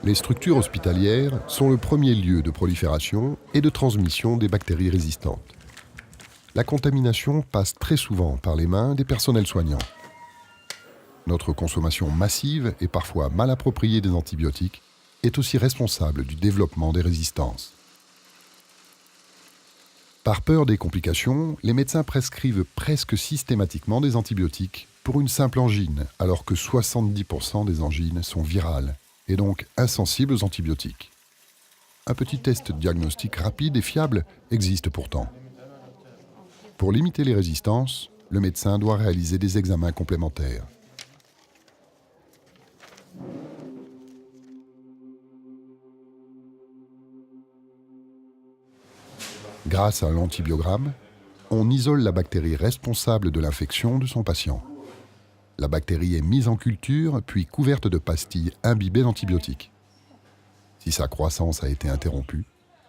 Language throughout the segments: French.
Les structures hospitalières sont le premier lieu de prolifération et de transmission des bactéries résistantes. La contamination passe très souvent par les mains des personnels soignants. Notre consommation massive et parfois mal appropriée des antibiotiques est aussi responsable du développement des résistances. Par peur des complications, les médecins prescrivent presque systématiquement des antibiotiques pour une simple angine, alors que 70% des angines sont virales et donc insensibles aux antibiotiques. Un petit test diagnostic rapide et fiable existe pourtant. Pour limiter les résistances, le médecin doit réaliser des examens complémentaires. Grâce à l'antibiogramme, on isole la bactérie responsable de l'infection de son patient. La bactérie est mise en culture, puis couverte de pastilles imbibées d'antibiotiques. Si sa croissance a été interrompue,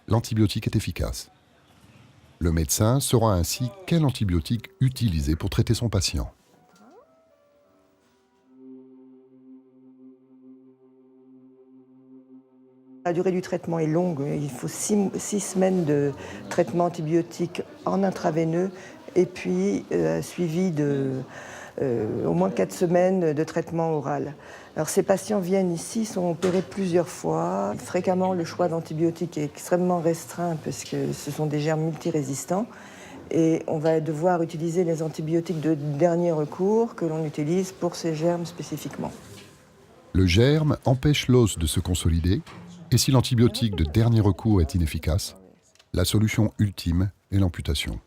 l'antibiotique est efficace. Le médecin saura ainsi quel antibiotique utiliser pour traiter son patient. La durée du traitement est longue, il faut 6 semaines de traitement antibiotique en intraveineux et puis suivi de au moins 4 semaines de traitement oral. Alors ces patients viennent ici, sont opérés plusieurs fois. Fréquemment, le choix d'antibiotiques est extrêmement restreint parce que ce sont des germes multirésistants et on va devoir utiliser les antibiotiques de dernier recours que l'on utilise pour ces germes spécifiquement. Le germe empêche l'os de se consolider et si l'antibiotique de dernier recours est inefficace, la solution ultime est l'amputation.